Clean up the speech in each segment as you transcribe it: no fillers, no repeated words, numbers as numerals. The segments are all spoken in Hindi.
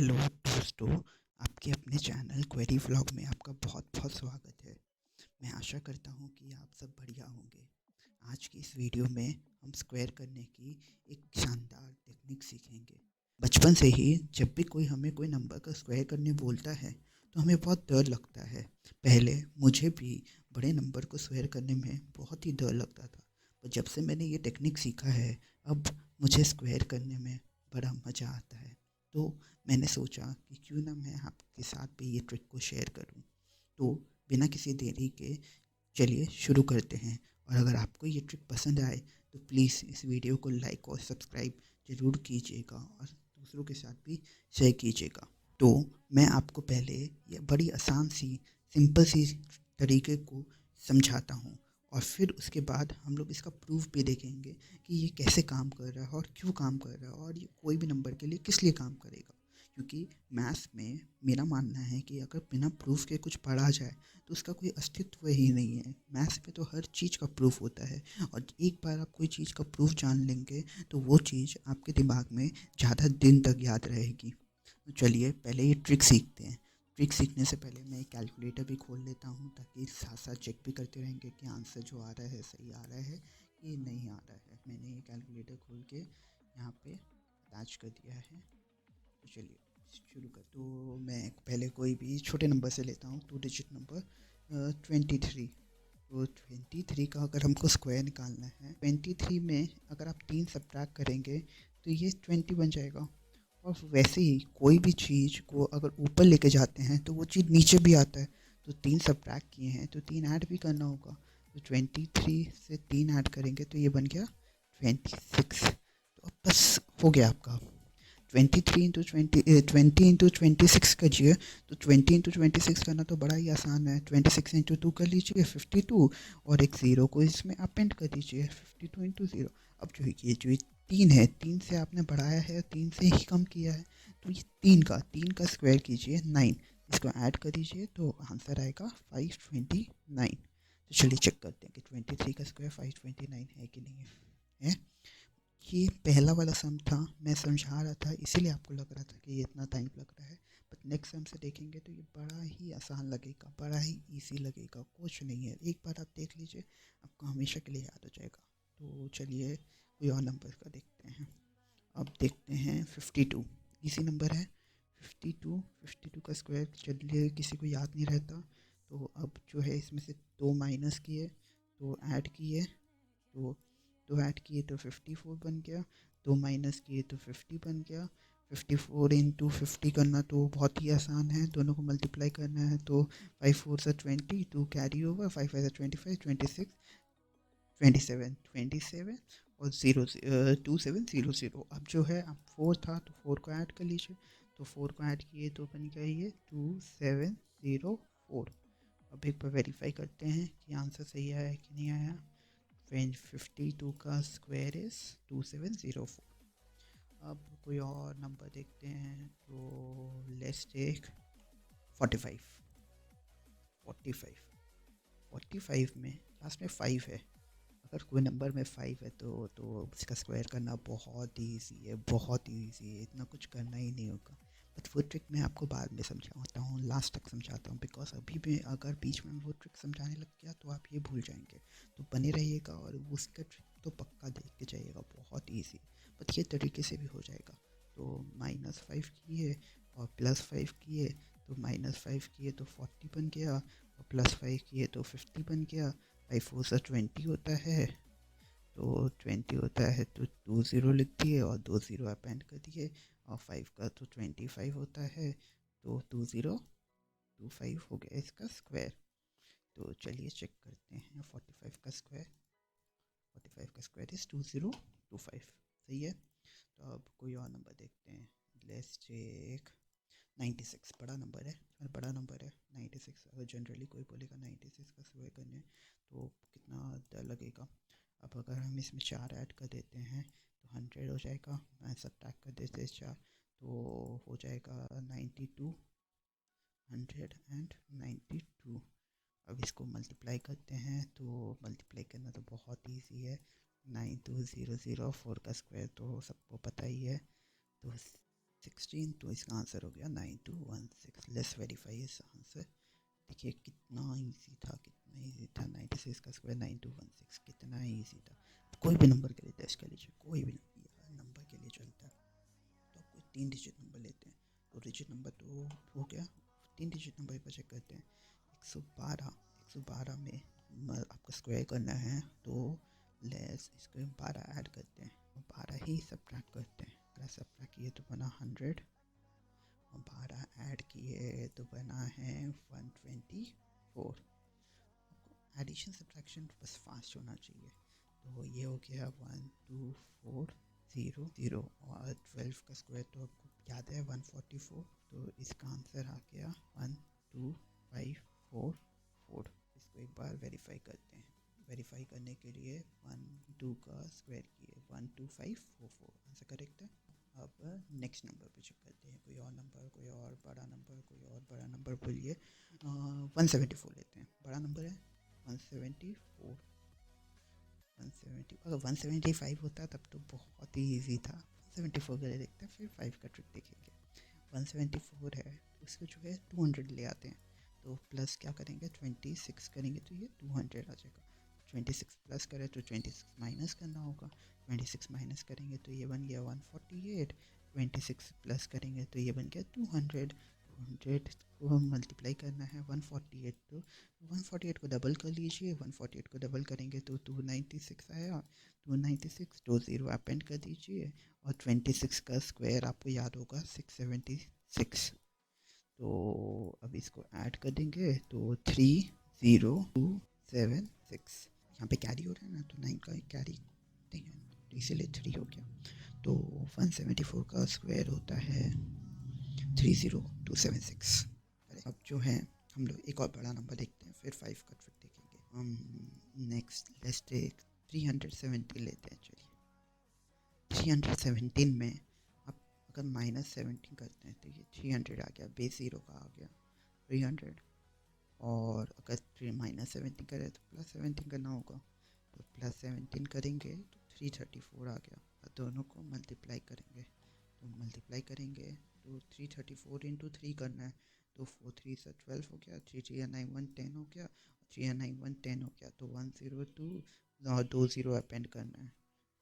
हेलो दोस्तों, आपके अपने चैनल क्वेरी व्लॉग में आपका बहुत बहुत स्वागत है। मैं आशा करता हूँ कि आप सब बढ़िया होंगे। आज की इस वीडियो में हम स्क्वायर करने की एक शानदार टेक्निक सीखेंगे। बचपन से ही जब भी कोई हमें कोई नंबर का स्क्वायर करने बोलता है तो हमें बहुत डर लगता है। पहले मुझे भी बड़े नंबर को स्क्वायर करने में बहुत ही डर लगता था, पर जब से मैंने ये टेक्निक सीखा है अब मुझे स्क्वायर करने में बड़ा मज़ा आता है। तो मैंने सोचा कि क्यों ना मैं आपके साथ भी ये ट्रिक को शेयर करूं। तो बिना किसी देरी के चलिए शुरू करते हैं। और अगर आपको ये ट्रिक पसंद आए तो प्लीज़ इस वीडियो को लाइक और सब्सक्राइब ज़रूर कीजिएगा और दूसरों के साथ भी शेयर कीजिएगा। तो मैं आपको पहले ये बड़ी आसान सी सिंपल सी तरीके को समझाता हूँ और फिर उसके बाद हम लोग इसका प्रूफ भी देखेंगे कि ये कैसे काम कर रहा है और क्यों काम कर रहा है और ये कोई भी नंबर के लिए किस लिए काम करेगा। क्योंकि मैथ्स में मेरा मानना है कि अगर बिना प्रूफ के कुछ पढ़ा जाए तो उसका कोई अस्तित्व ही नहीं है। मैथ्स में तो हर चीज़ का प्रूफ होता है और एक बार आप कोई चीज़ का प्रूफ जान लेंगे तो वो चीज़ आपके दिमाग में ज़्यादा दिन तक याद रहेगी। तो चलिए पहले ये ट्रिक सीखते हैं। ट्रिक सीखने से पहले मैं एक कैलकुलेटर भी खोल लेता हूँ ताकि साथ साथ चेक भी करते रहेंगे कि आंसर जो आ रहा है सही आ रहा है कि नहीं आ रहा है। मैंने ये कैलकुलेटर खोल के यहाँ पे अटैच कर दिया है। तो चलिए शुरू कर। तो मैं पहले कोई भी छोटे नंबर से लेता हूँ, 2 डिजिट नंबर 23। तो 23 का अगर हमको स्क्वायर निकालना है, 23 में अगर आप 3 सब्ट्रैक्ट करेंगे तो ये 20 बन जाएगा। और वैसे ही कोई भी चीज़ को अगर ऊपर लेके जाते हैं तो वो चीज़ नीचे भी आता है। तो 3 सब्ट्रैक्ट किए हैं तो 3 ऐड भी करना होगा। तो 23 से 3 ऐड करेंगे तो ये बन गया 26। तो अब बस हो गया आपका। 20 इंटू 26 कीजिए। तो 20 इंटू 26 करना तो बड़ा ही आसान है। 26 इंटू 2 कर लीजिए 52 और एक ज़ीरो को इसमें अपेंड कर दीजिए 52 इंटू 0। अब जो ये 3 है, 3 से आपने बढ़ाया है, 3 से ही कम किया है। तो ये 3 का स्क्वायर कीजिए 9। इसको ऐड कर दीजिए तो आंसर आएगा 529। तो चलिए चेक करते हैं कि 23 का स्क्वायर 529 है कि नहीं है। ये पहला वाला सम था, मैं समझा रहा था इसीलिए आपको लग रहा था कि ये इतना टाइम लग रहा है। बट नेक्स्ट सम से देखेंगे तो ये बड़ा ही आसान लगेगा, बड़ा ही इजी लगेगा, कुछ नहीं है। एक बार आप देख लीजिए, आपको हमेशा के लिए याद हो जाएगा। तो चलिए कोई और नंबर का देखते हैं। अब देखते हैं 52। इसी नंबर है 52। 52 का स्क्वायर चलिए किसी को याद नहीं रहता। तो अब जो है इसमें से 2 माइनस किए, 2 ऐड किए, तो 2 ऐड किए तो 54 बन गया, 2 माइनस किए तो 50 बन गया। 54 इंटू 50 करना तो बहुत ही आसान है, दोनों को मल्टीप्लाई करना है। तो 5 4 से 20, 2 कैरी ओवर, 5 5 से 25, 26, 27 और 2700। अब जो है अब 4 था तो 4 को ऐड कर लीजिए। तो 4 को ऐड किए तो बन गया ये 2704। अब एक बार वेरीफाई करते हैं कि आंसर सही आया है कि नहीं आया। 52 का स्क्वायर इज़ 2704। अब कोई और नंबर देखते हैं। तो लेट्स टेक 45। 45 45 में लास्ट में 5 है। अगर कोई नंबर में 5 है तो उसका स्क्वायर करना बहुत ही ईजी है, बहुत ही ईजी है, इतना कुछ करना ही नहीं होगा। बट वो ट्रिक मैं आपको बाद में समझाता हूँ, लास्ट तक समझाता हूँ, बिकॉज अभी भी अगर बीच में वो ट्रिक समझाने लग गया तो आप ये भूल जाएंगे। तो बने रहिएगा और उसका ट्रिक तो पक्का देख के जाइएगा, बहुत ईजी। बट ये तरीके से भी हो जाएगा। तो -5 किए और +5 किए, तो -5 किए तो 40 बन गया और +5 किए तो 50 बन गया। 5 4 से 20 होता है, तो 20 होता है तो 2 ज़ीरो लिख दिए और 2 ज़ीरो अपेंड कर दिए। और 5 का तो 25 होता है, तो 2025 हो गया इसका स्क्वायर। तो चलिए चेक करते हैं 45 का स्क्वायर। 45 का स्क्वायर इज़ 2025। सही है। तो अब कोई और नंबर देखते हैं। Let's check 96। बड़ा नंबर है, बड़ा नंबर है 96। अगर जनरली कोई बोलेगा 96 का स्क्वायर करने तो कितना डर लगेगा। अब अगर हम इसमें 4 ऐड कर देते हैं तो 100 हो जाएगा। मैं सब्ट्रैक्ट कर देते हैं 4 तो हो जाएगा 92, 192। अब इसको मल्टीप्लाई करते हैं तो मल्टीप्लाई करना तो बहुत ईजी है। 9200, 4 का स्क्वायर तो सबको पता ही है। तो 16, तो इसका आंसर हो गया 9216। लेट्स वेरीफाई इस आंसर। देखिए कितना इजी था, कितना इजी था। 96 का स्क्वायर 9216, कितना इजी था। कोई भी नंबर के लिए टेस्ट कर लीजिए, कोई भी नंबर के लिए चलता है। तो आप कोई 3 डिजिट नंबर लेते हैं, 2 डिजिट नंबर तो हो गया, 3 डिजिट नंबर पर चेक करते हैं। 112 में आपका स्क्वायर करना है, तो लेस इसको 12 ऐड करते हैं, 12 ही सब्ट्रैक्ट करते हैं। अगर सब्ट्रैक्ट किए तो बना 100, और 12 ऐड किए तो बना है 124। एडिशन सब्ट्रैक्शन बस फास्ट होना चाहिए। तो ये हो गया 12400, और 12 का स्क्वायर तो आपको याद है 144, तो इसका आंसर आ गया 12544। इसको एक बार वेरीफाई करते हैं। वेरीफाई करने के लिए 12 का स्क्वायर किए 12544, आंसर करेक्ट है। अब नेक्स्ट नंबर पे चेक करते हैं, कोई और नंबर, कोई और बड़ा नंबर, कोई और बड़ा नंबर बोलिए। 174 लेते हैं, बड़ा नंबर है 174। 170, अगर 175 होता तब तो बहुत ही ईजी था। 174 के लिए देखते हैं, फिर 5 का ट्रिक देखेंगे। 174 है, उसको जो है 200 ले आते हैं, तो प्लस क्या करेंगे 26 करेंगे तो ये 200 आ जाएगा। 26 प्लस करें तो 26 माइनस करना होगा, 26 माइनस करेंगे तो ये बन गया 148। 26 प्लस करेंगे तो ये बन गया 200। 200 को मल्टीप्लाई करना है 148, तो 148 को डबल कर लीजिए। 148 को डबल करेंगे तो 296 आया। 296 तो 0 अपेंड कर दीजिए, और 26 का स्क्वायर आपको याद होगा 676। तो अब इसको ऐड कर देंगे तो 30276। यहाँ पे कैरी हो रहा है ना, तो 9 का कैरी नहीं है, तो इसीलिए 3 हो गया। तो 174 का स्क्वायर होता है 30276। अब जो है हम लोग एक और बड़ा नंबर देखते हैं, फिर 5 का ट्रिक देखेंगे। हम नेक्स्ट लेट्स टेक 370 लेते हैं। चलिए 317 में आप अगर -17 करते हैं तो ये 300 आ गया, बेस 0 का आ गया 300। और अगर -17 करें तो +17 करना होगा, तो +17 करेंगे तो 334 आ गया। और दोनों को मल्टीप्लाई करेंगे, तो मल्टीप्लाई करेंगे तो 334 इंटू 3 करना है, तो 4 3 से 12 हो गया, 3 3 9 1 10 हो गया, 3 9 1 10 हो गया, तो 102 और 2 0 अपेंड करना है।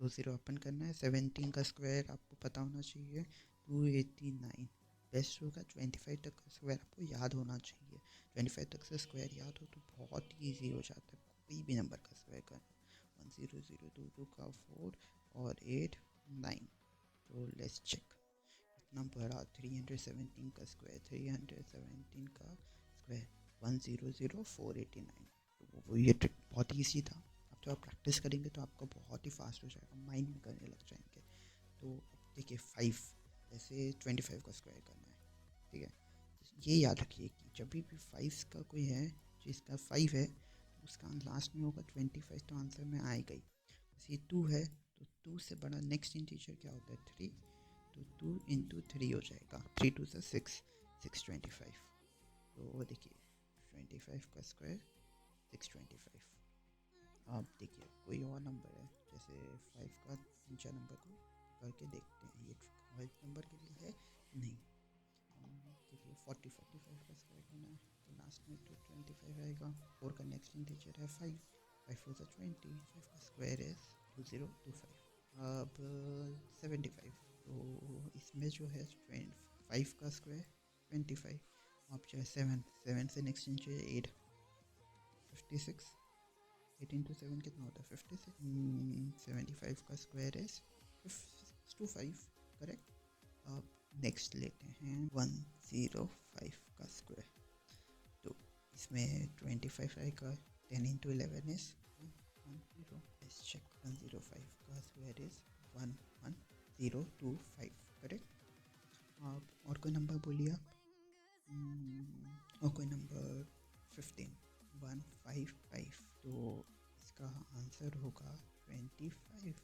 2 0 अपेंड करना है। 17 का स्क्वायर आपको पता होना चाहिए 289। बेस्ट होगा 25 तक का स्क्वायर आपको याद होना चाहिए। 25 तक से स्क्वायर याद हो तो बहुत ईजी हो जाता है कोई भी नंबर का स्क्वायर करना। 10002 का 4 और 8 9। तो लेट्स चेक इतना बड़ा 317 का स्क्वायर, 317 का स्क्वायर 100489। तो वो ये ट्रिक बहुत ईजी था। अब तो आप प्रैक्टिस करेंगे तो आपका बहुत ही फास्ट हो जाएगा, माइंड में करने लग जाएंगे। तो अब देखिए 5 जैसे 25 का स्क्वायर करना है, ठीक है। ये याद रखिए कि जब भी 5 का कोई है जिसका 5 है तो उसका लास्ट में होगा 25, तो आंसर में आएगा ही। जैसे 2 है तो 2 से बड़ा नेक्स्ट इंटीजर क्या होता है 3, तो 2 इंटू 3 हो जाएगा, 3 2 से 6, 625। तो देखिए 25 का स्क्वायर 625। अब देखिए कोई और नंबर है, जैसे 5 का 3 4 नंबर को करके देखते हैं ये 5 नंबर के लिए है कि नहीं। देखिए 45 का स्क्वायर करना है, तो लास्ट में तो 25 आएगा। 4 का नेक्स्ट इंटीजर है 5, 5 4 से 20, 5 का स्क्वायर इज 2025। अब 75, तो इसमें जो है 5 का स्क्वायर 25। अब जो है 7 से नेक्स्ट इंटीजर 8, 56। 8 इंटू 7 कितना होता है 56। 75 का स्क्वायर इज 25, करेक्ट। अब नेक्स्ट लेते हैं 105 का स्क्वायर, तो इसमें 25 आएगा, 10 इंटू 11 इज 110। लेट्स चेक 105 का स्क्वायर इज 11025, करेक्ट। आप और कोई नंबर बोलिए आप। और कोई नंबर 15, 155, तो इसका आंसर होगा 25।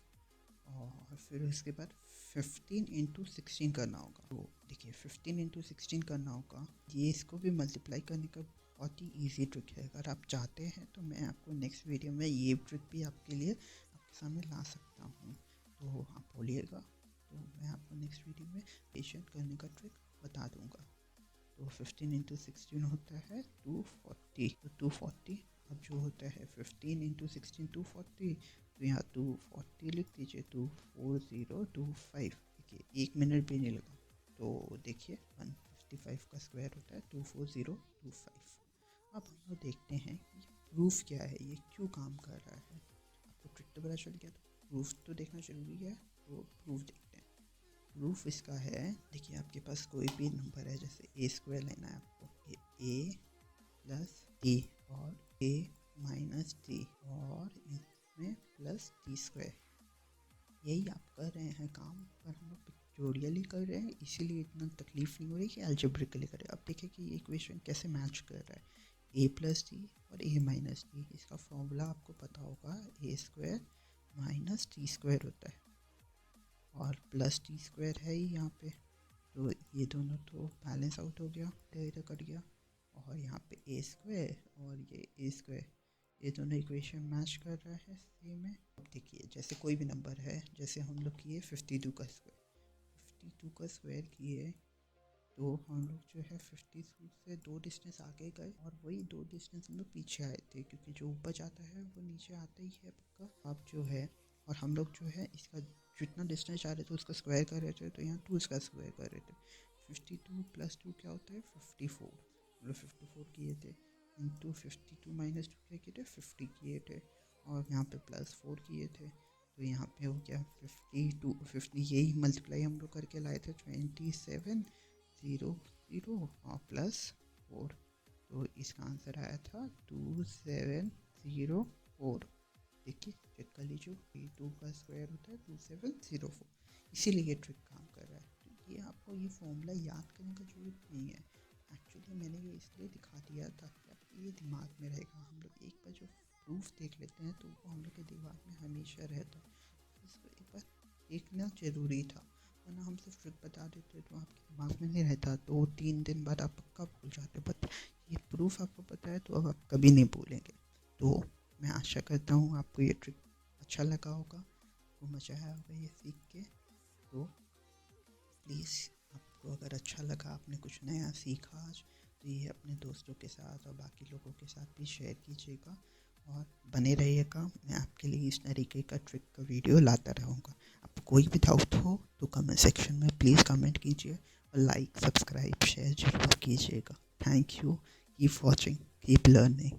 और फिर उसके बाद 15 इंटू 16 करना होगा। तो देखिए 15 इंटू 16 करना होगा, ये इसको भी मल्टीप्लाई करने का बहुत ही ईजी ट्रिक है। अगर आप चाहते हैं तो मैं आपको नेक्स्ट वीडियो में ये ट्रिक भी आपके लिए आपके सामने ला सकता हूँ, तो आप बोलिएगा। तो मैं आपको नेक्स्ट वीडियो में एडिशन करने का ट्रिक बता दूंगा। तो 15 इंटू 16 होता है 240, तो 240 अब जो होता है 15 इंटू 16 240, तो यहाँ 240 लिख दीजिए, 24025। देखिए 1 मिनट भी नहीं लगा। तो देखिए 155 का स्क्वायर होता है 24025। अब हम लोग देखते हैं कि प्रूफ क्या है, ये क्यों काम कर रहा है। आपको ट्रिक तो पता चल गया, तो प्रूफ तो देखना जरूरी है, तो प्रूफ देखते हैं। प्रूफ इसका है, देखिए आपके पास कोई भी नंबर है, जैसे ए स्क्वायर लेना है आपको, ए प्लस टी और ए माइनस टी और इसमें प्लस टी स्क्वायर। यही आप कर रहे हैं काम, पर हम लोग पिक्टोरियली कर रहे हैं, इसीलिए इतना तकलीफ नहीं हो रही कि अलजेब्रिकली करें। अब देखिए कि ये इक्वेशन कैसे मैच कर रहा है, ए प्लस टी और ए माइनस टी। इसका फॉर्मूला आपको पता होगा, ए स्क्वायर माइनस टी स्क्वायर होता है और प्लस टी स्क्वायर है ही यहाँ पे। तो ये दोनों तो बैलेंस आउट हो गया, इधर कट गया, और यहाँ पे ए स्क्वायर और ये ए स्क्वायर, ये दोनों इक्वेशन मैच कर रहा है सेम है। अब देखिए जैसे कोई भी नंबर है, जैसे हम लोग किए 52 का स्क्वायर, 52 का स्क्वायर किए, तो हम लोग जो है 52 से 2 डिस्टेंस आगे गए और वही 2 डिस्टेंस हम लोग पीछे आए थे, क्योंकि जो ऊपर जाता है वो नीचे आता ही है पक्का। अब जो है, और हम लोग जो है इसका जितना डिस्टेंस जा रहे थे उसका स्क्वायर कर रहे थे, तो यहाँ 2 इसका स्क्वायर कर रहे थे। 52 प्लस 2 क्या होता है 54, हम लोग 54 किए थे, इंटू 52 माइनस 2 क्या किए थे 50 किए थे, और यहाँ पे प्लस 4 किए थे, तो यहाँ पे हो गया 50 यही मल्टीप्लाई हम लोग करके लाए थे 27 0 0 और प्लस 4, तो इसका आंसर आया था 2704। देखिए चेक कर लीजिए, 2 का स्क्वायर होता है 2704, इसीलिए ये ट्रिक काम कर रहा है। तो ये आपको ये फॉर्मूला याद करने का जरूरत नहीं है, एक्चुअली मैंने ये इसलिए दिखा दिया ताकि आपको ये दिमाग में रहेगा। हम लोग एक बार जो प्रूफ देख लेते हैं तो वो हम लोग के दिमाग में हमेशा रहता है, इसको एक बार देखना ज़रूरी था, वरना हम सिर्फ ट्रिक बता देते तो आपके दिमाग में नहीं रहता, 2-3 दिन बाद आप पक्का भूल जाते। बट ये प्रूफ आपको पता है तो अब आप कभी नहीं भूलेंगे। तो मैं आशा करता हूँ आपको ये ट्रिक अच्छा लगा होगा, आपको मज़ा आया होगा ये सीख के। तो प्लीज़ आपको अगर अच्छा लगा, आपने कुछ नया सीखा आज, तो ये अपने दोस्तों के साथ और बाकी लोगों के साथ भी शेयर कीजिएगा और बने रहिएगा। मैं आपके लिए इस तरीके का ट्रिक का वीडियो लाता रहूँगा। आपको कोई भी डाउट हो तो कमेंट सेक्शन में प्लीज़ कमेंट कीजिए और लाइक सब्सक्राइब शेयर जरूर कीजिएगा। Thank you, keep watching, keep learning.